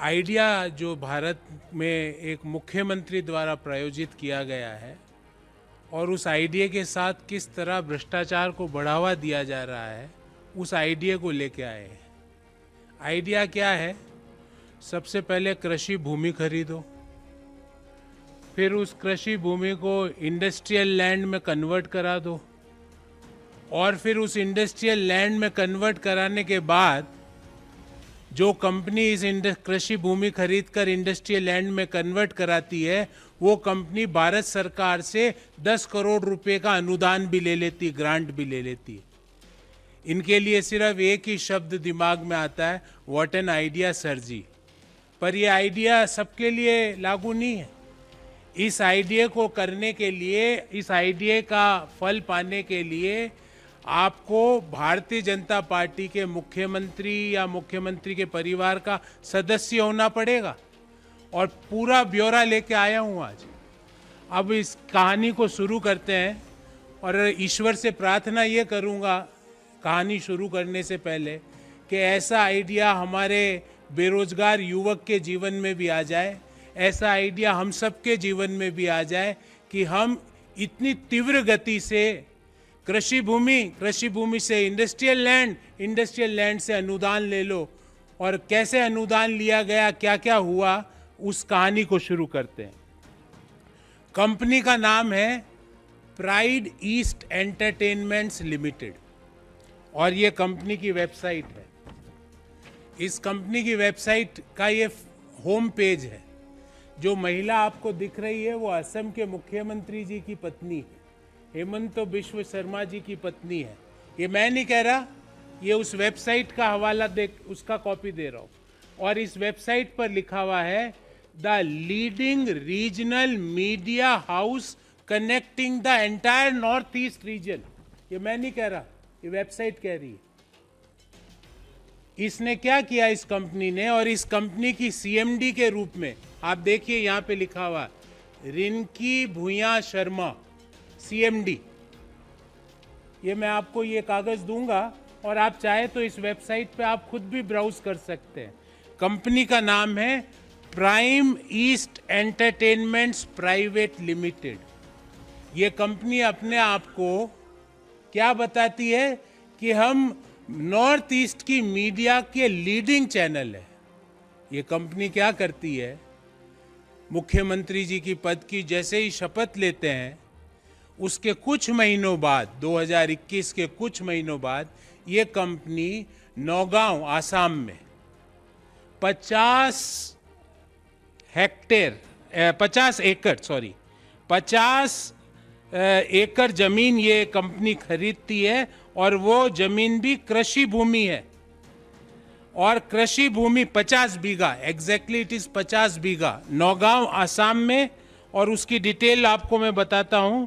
Idea जो भारत में एक मुख्यमंत्री द्वारा प्रायोजित किया गया है और उस आइडिया के साथ किस तरह भ्रष्टाचार को बढ़ावा दिया जा रहा है, उस आइडिया को लेके आए हैं। आइडिया क्या है? सबसे पहले कृषि भूमि खरीदो, फिर उस कृषि भूमि को इंडस्ट्रियल लैंड में कन्वर्ट करा दो, और फिर उस इंडस्ट्रियल लैंड में कन्वर्ट कराने के बाद जो कंपनी इस कृषि भूमि खरीदकर इंडस्ट्रियल लैंड में कन्वर्ट कराती है, वो कंपनी भारत सरकार से 10 करोड़ रुपए का अनुदान भी ले लेती है, ग्रांट भी ले लेती है। इनके लिए सिर्फ एक ही शब्द दिमाग में आता है, व्हाट एन आइडिया सर जी। पर ये आइडिया सबके लिए लागू नहीं है। इस आइडिया को करने के लिए, इस आइडिया का फल पाने के लिए आपको भारतीय जनता पार्टी के मुख्यमंत्री या मुख्यमंत्री के परिवार का सदस्य होना पड़ेगा। और पूरा ब्यौरा लेके आया हूं आज। अब इस कहानी को शुरू करते हैं, और ईश्वर से प्रार्थना ये करूंगा कहानी शुरू करने से पहले कि ऐसा आइडिया हमारे बेरोजगार युवक के जीवन में भी आ जाए, ऐसा आइडिया हम सबके जीवन में भी आ जाए कि हम इतनी तीव्र गति से कृषि भूमि से इंडस्ट्रियल लैंड से अनुदान ले लो। और कैसे अनुदान लिया गया, क्या क्या हुआ, उस कहानी को शुरू करते हैं। कंपनी का नाम है प्राइड ईस्ट एंटरटेनमेंट्स लिमिटेड, और ये कंपनी की वेबसाइट है। इस कंपनी की वेबसाइट का ये होम पेज है। जो महिला आपको दिख रही है वो असम के मुख्यमंत्री जी की पत्नी है, हेमंत बिश्व शर्मा जी की पत्नी है। ये मैं नहीं कह रहा, ये उस वेबसाइट का हवाला देख, उसका कॉपी दे रहा हूँ। और इस वेबसाइट पर लिखा हुआ है the leading regional media house connecting the entire north east region. ये मैं नहीं कह रहा, ये वेबसाइट कह रही है। इसने क्या किया इस कंपनी ने, और इस कंपनी की सीएमडी के रूप में आप देखिए यहां पे लिखा हुआ रिंकी भूया शर्मा, सीएमडी। ये मैं आपको ये कागज दूंगा, और आप चाहे तो इस वेबसाइट पे आप खुद भी ब्राउज कर सकते हैं। कंपनी का नाम है prime East Entertainments Private limited. ये कंपनी अपने आप को क्या बताती है कि हम नॉर्थ ईस्ट की मीडिया के लीडिंग चैनल है। ये कंपनी क्या करती है, मुख्यमंत्री जी की पद की जैसे ही शपथ लेते हैं, उसके कुछ महीनों बाद, 2021 के कुछ महीनों बाद, ये कंपनी नौगांव आसाम में 50 एकड़ जमीन ये कंपनी खरीदती है, और वो जमीन भी कृषि भूमि है। और कृषि भूमि 50 बीघा, एग्जैक्टली इट इज 50 बीघा, नौगांव आसाम में। और उसकी डिटेल आपको मैं बताता हूं।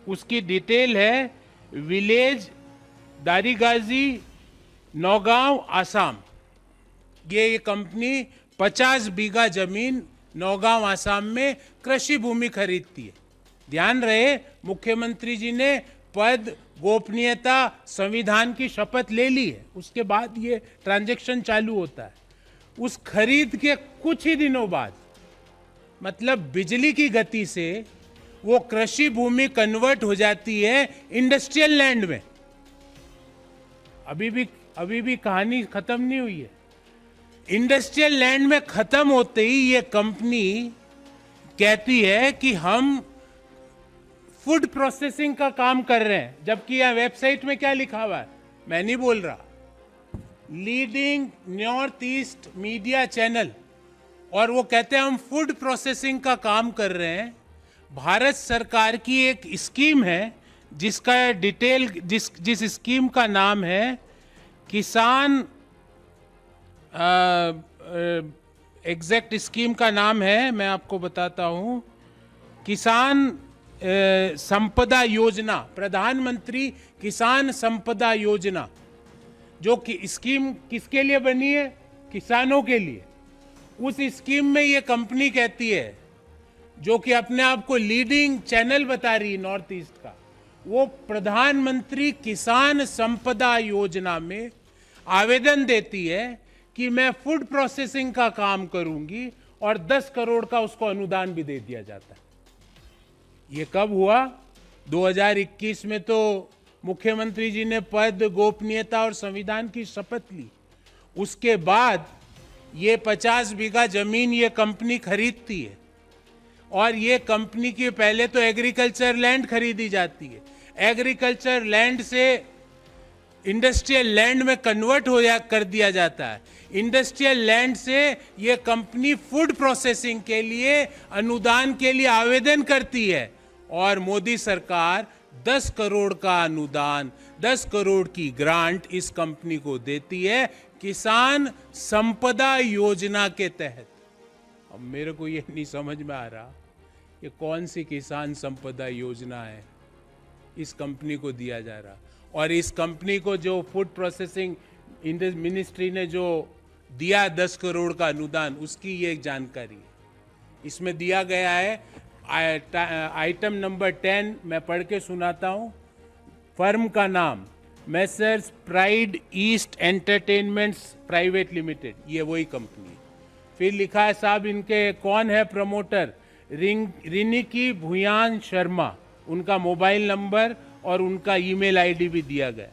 उसकी डिटेल है विलेज दारीगाजी, नौगांव आसाम। ये कंपनी 50 बीघा जमीन नौगांव आसाम में कृषि भूमि खरीदती है। ध्यान रहे, मुख्यमंत्री जी ने पद, गोपनीयता, संविधान की शपथ ले ली है, उसके बाद ये ट्रांजैक्शन चालू होता है। उस खरीद के कुछ ही दिनों बाद, मतलब बिजली की गति से, वो कृषि भूमि कन्वर्ट हो जाती है इंडस्ट्रियल लैंड में। अभी भी कहानी खत्म नहीं हुई है। इंडस्ट्रियल लैंड में खत्म होते ही ये कंपनी कहती है कि हम फूड प्रोसेसिंग का काम कर रहे हैं, जबकि यह वेबसाइट में क्या लिखा हुआ है मैं नहीं बोल रहा, leading north east media channel. और वो कहते हैं हम फूड प्रोसेसिंग का काम कर रहे हैं। भारत सरकार की एक स्कीम है जिसका डिटेल, जिस स्कीम का नाम है किसान, एग्जैक्ट स्कीम का नाम है, मैं आपको बताता हूं, किसान संपदा योजना, प्रधानमंत्री किसान संपदा योजना। जो कि स्कीम किसके लिए बनी है? किसानों के लिए। उस स्कीम में ये कंपनी कहती है, जो कि अपने आप को लीडिंग चैनल बता रही है नॉर्थ ईस्ट का, वो प्रधानमंत्री किसान संपदा योजना में आवेदन देती है कि मैं फूड प्रोसेसिंग का काम करूंगी और 10 करोड़ का उसको अनुदान भी दे दिया जाता है। ये कब हुआ? 2021 में तो मुख्यमंत्री जी ने पद, गोपनीयता और संविधान की शपथ ली। उसके बाद ये 50 बीघा जमीन ये कंपनी खरीदती है और ये कंपनी की पहले तो एग्रीकल्चर लैंड खरीदी जाती है, एग्रीकल्चर लैंड से इंडस्ट्रियल लैंड में कन्वर्ट कर दिया जाता है, इंडस्ट्रियल लैंड से ये कंपनी फूड प्रोसेसिंग के लिए अनुदान के लिए आवेदन करती है और मोदी सरकार 10 करोड़ का अनुदान, 10 करोड़ की ग्रांट इस कंपनी को देती है किसान संपदा योजना के तहत। अब मेरे को ये नहीं समझ में आ रहा ये कौन सी किसान संपदा योजना है इस कंपनी को दिया जा रहा, और इस कंपनी को जो फूड प्रोसेसिंग मिनिस्ट्री ने जो दिया 10 करोड़ का अनुदान, उसकी ये एक जानकारी है। इसमें दिया गया है आइटम नंबर 10, मैं पढ़ के सुनाता हूं। फर्म का नाम Messrs pride east Entertainments Private limited, ये वही कंपनी है। फिर लिखा है साहब इनके कौन है प्रमोटर, रिनिकी भुयान शर्मा, उनका मोबाइल नंबर और उनका ईमेल आईडी भी दिया गया।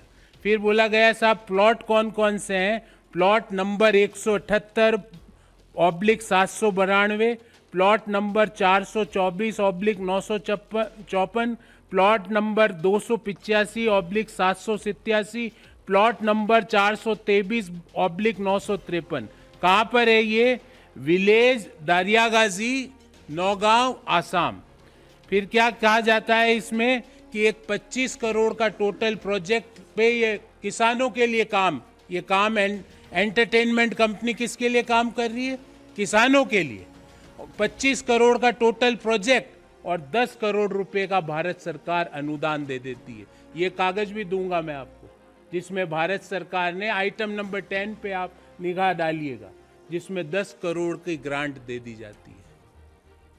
फिर बोला गया साहब प्लॉट कौन कौन से हैं, plot number 178/792, plot number 424/954, plot number 285/787, plot number 423/953। कहाँ पर है ये? विलेज दारियागाजी, नौगांव, आसाम। फिर क्या कहा जाता है इसमें कि एक 25 करोड़ का टोटल प्रोजेक्ट पे ये किसानों के लिए काम, ये काम एंटरटेनमेंट कंपनी किसके लिए काम कर रही है? किसानों के लिए। 25 करोड़ का टोटल प्रोजेक्ट और 10 करोड़ रुपए का भारत सरकार अनुदान दे देती है। ये कागज भी दूंगा मैं आपको, जिसमें भारत सरकार ने आइटम नंबर 10 पे आप निगाह डालिएगा, जिसमें 10 करोड़ की ग्रांट दे दी जाती है।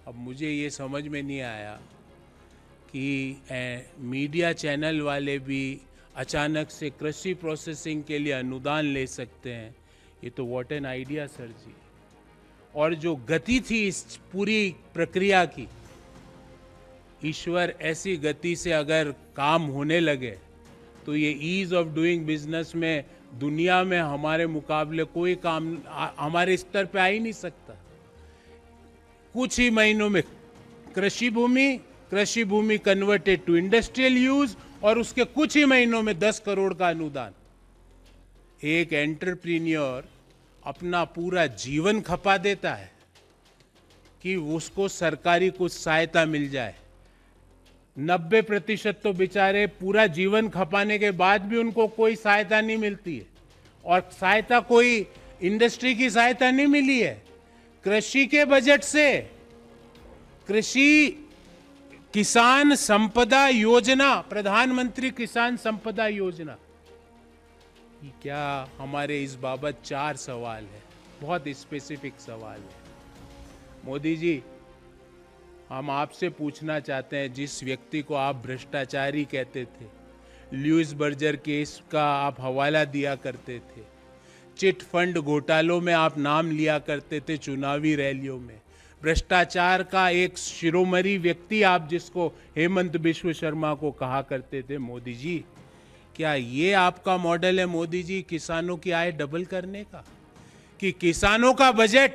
अब मुझे ये समझ में नहीं आया कि मीडिया चैनल वाले भी अचानक से कृषि प्रोसेसिंग के लिए अनुदान ले सकते हैं। ये तो व्हाट एन आइडिया सर जी। और जो गति थी इस पूरी प्रक्रिया की, ईश्वर ऐसी गति से अगर काम होने लगे तो ये ईज ऑफ डूइंग बिजनेस में दुनिया में हमारे मुकाबले कोई काम हमारे स्तर पे आ ही नहीं सकता। कुछ ही महीनों में कृषि भूमि कन्वर्टेड टू इंडस्ट्रियल यूज, और उसके कुछ ही महीनों में 10 करोड़ का अनुदान। एक एंटरप्रीनियर अपना पूरा जीवन खपा देता है कि उसको सरकारी कुछ सहायता मिल जाए। 90% तो बेचारे पूरा जीवन खपाने के बाद भी उनको कोई सहायता नहीं मिलती है, और सहायता कोई इंडस्ट्री की सहायता नहीं मिली है, कृषि के बजट से। कृषि किसान संपदा योजना, प्रधानमंत्री किसान संपदा योजना, क्या हमारे इस बाबत 4 सवाल है, बहुत स्पेसिफिक सवाल है। मोदी जी, हम आपसे पूछना चाहते हैं, जिस व्यक्ति को आप भ्रष्टाचारी कहते थे, ल्यूइस बर्जर केस का आप हवाला दिया करते थे, चिट फंड घोटालों में आप नाम लिया करते थे चुनावी रैलियों में, भ्रष्टाचार का एक शिरोमणि व्यक्ति आप जिसको हेमंत बिश्व शर्मा को कहा करते थे, मोदी जी, क्या ये आपका मॉडल है मोदी जी किसानों की आय डबल करने का? कि किसानों का बजट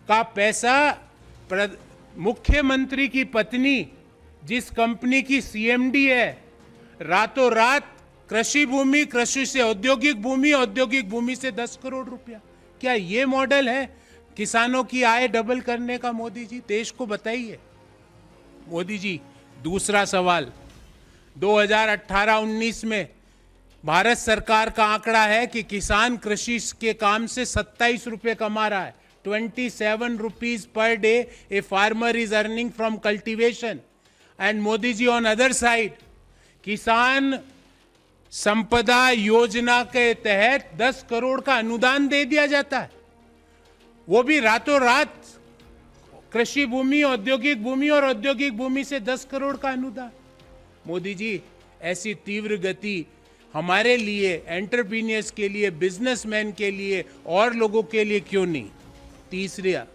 का पैसा मुख्यमंत्री की पत्नी, जिस कंपनी की सीएमडी है, रातों रात कृषि भूमि, कृषि से औद्योगिक भूमि, औद्योगिक भूमि से 10 करोड़ रुपया, क्या ये मॉडल है किसानों की आय डबल करने का? मोदी जी, देश को बताइए। मोदी जी, दूसरा सवाल, 2018-19 में भारत सरकार का आंकड़ा है कि किसान कृषि के काम से 27 रुपए कमा रहा है। 27 rupees per day a farmer is earning from cultivation. And Modi ji, on other side, किसान संपदा योजना के तहत 10 करोड़ का अनुदान दे दिया जाता है, वो भी रातों रात। कृषि भूमि, औद्योगिक भूमि और औद्योगिक भूमि से 10 करोड़ का अनुदान। मोदी जी, ऐसी तीव्र गति हमारे लिए, एंटरप्रीनियर्स के लिए, बिजनेसमैन के लिए और लोगों के लिए क्यों नहीं? तीसरा,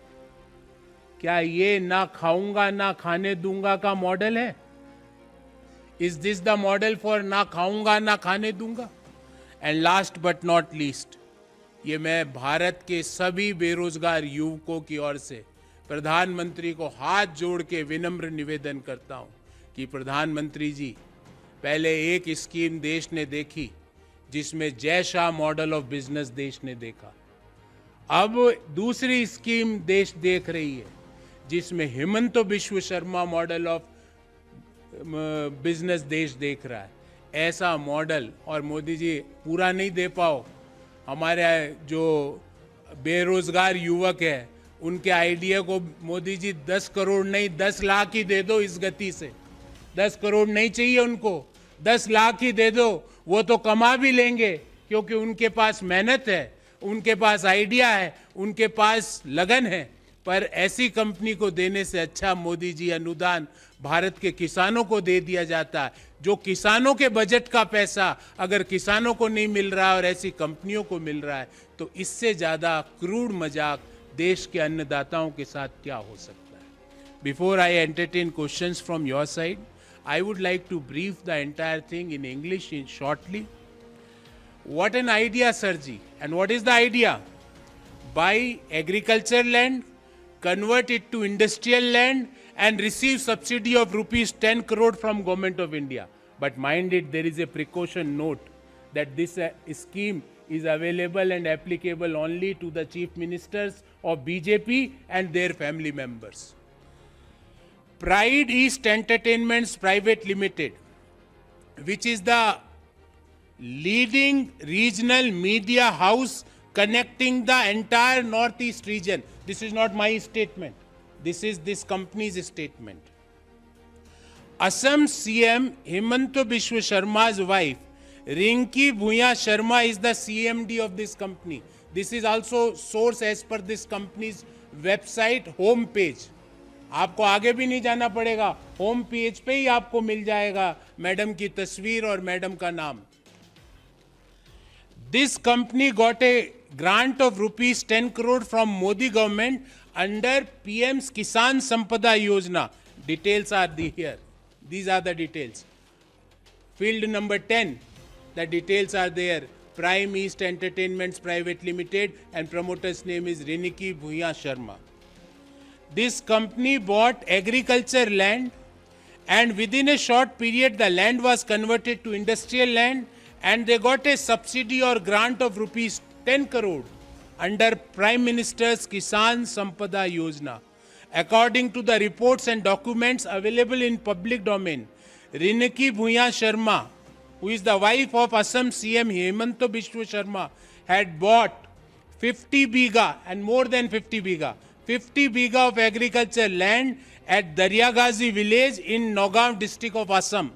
क्या ये ना खाऊंगा ना खाने दूंगा का मॉडल है? Is this the model for ना खाऊंगा ना खाने दूंगा? And last but not least, ये मैं भारत के सभी बेरोजगार युवकों की ओर से प्रधानमंत्री को हाथ जोड़ के विनम्र निवेदन करता हूं कि प्रधानमंत्री जी, पहले एक स्कीम देश ने देखी जिसमें Jay Shah model of business देश ने देखा, अब दूसरी स्कीम देश देख रही है जिसमें Himanta Biswa Sharma model of business देश देख रहा है। ऐसा मॉडल, और मोदी जी पूरा नहीं दे पाओ, हमारे जो बेरोजगार युवक है उनके आइडिया को मोदी जी 10 करोड़ नहीं 10 लाख ही दे दो। इस गति से 10 करोड़ नहीं चाहिए उनको, 10 लाख ही दे दो, वो तो कमा भी लेंगे क्योंकि उनके पास मेहनत है, उनके पास आइडिया है, उनके पास लगन है। पर ऐसी कंपनी को देने से अच्छा मोदी जी अनुदान भारत के किसानों को दे दिया जाता है। जो किसानों के बजट का पैसा अगर किसानों को नहीं मिल रहा और ऐसी कंपनियों को मिल रहा है, तो इससे ज्यादा क्रूर मजाक देश के अन्नदाताओं के साथ क्या हो सकता है? Before I entertain questions from your side, I would like to brief the entire thing in English in shortly. What an idea, Sirji. And what is the idea? Buy agriculture land, convert it to industrial land and receive subsidy of rupees 10 crore from Government of India. But mind it, there is a precaution note that this scheme is available and applicable only to the chief ministers of BJP and their family members. Pride East Entertainments Private Limited, which is the leading regional media house connecting the entire Northeast region. This is not my statement. This is this company's statement. Assam CM Himanta Biswa Sharma's wife, Rinki Bhuya Sharma, is the CMD of this company. This is also source as per this company's website home page. आपको आगे भी नहीं जाना पड़ेगा, home page पे ही आपको मिल जाएगा madam की तस्वीर और मैडम का नाम। This company got a grant of rupees 10 crore from Modi government under PM Kisan Sampada Yojana. Details are here. These are the details. Field number 10, the details are there. Prime East Entertainments Private Limited and promoters name is Riniki Bhuyan Sarma. This company bought agriculture land, and within a short period the land was converted to industrial land, and they got a subsidy or grant of rupees 10 crore under Prime Minister's Kisan Sampada Yojana. According to the reports and documents available in public domain, Rinki Bhuya Sharma, who is the wife of Assam CM Himanta Biswa Sharma, had bought 50 biga and more than 50 biga of agriculture land at Daryagazi village in Nagaon district of Assam.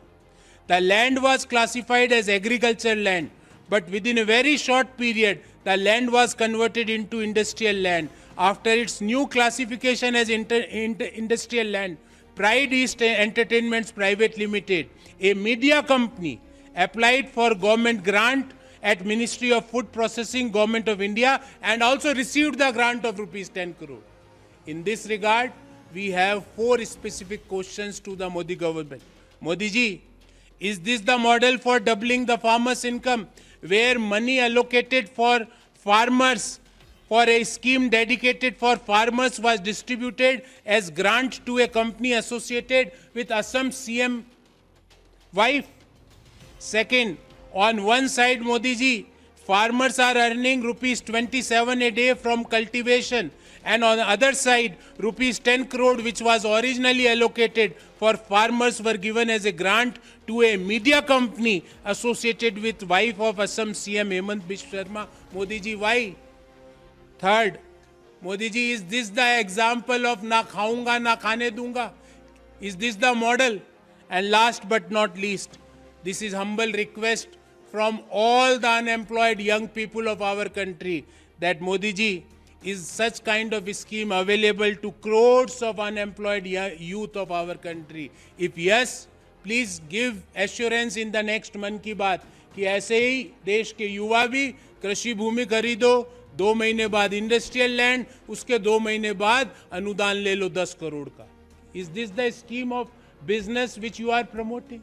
The land was classified as agriculture land, but within a very short period, the land was converted into industrial land. After its new classification as industrial land, Pride East Entertainments Private Limited, a media company, applied for government grant at Ministry of Food Processing, Government of India, and also received the grant of rupees 10 crore. In this regard, we have 4 specific questions to the Modi government. Modi ji, is this the model for doubling the farmers' income, where money allocated for farmers, for a scheme dedicated for farmers, was distributed as grant to a company associated with Assam CM wife? Second, on one side, Modi ji, farmers are earning rupees 27 a day from cultivation, and on the other side, rupees 10 crore, which was originally allocated for farmers, were given as a grant to a media company associated with wife of Assam CM Hemant Biswa Sharma. Modi ji, why? Third, Modi ji, is this the example of na khaunga na khane dunga? Is this the model? And last but not least, this is humble request from all the unemployed young people of our country, that Modi ji, is such kind of scheme available to crores of unemployed youth of our country? If yes, please give assurance in the next Man Ki Baat कि ऐसे ही देश के युवा भी कृषि भूमि खरीदो, 2 महीने बाद इंडस्ट्रियल लैंड, उसके 2 महीने बाद अनुदान ले लो 10 करोड़ का। Is this the scheme of business which you are promoting?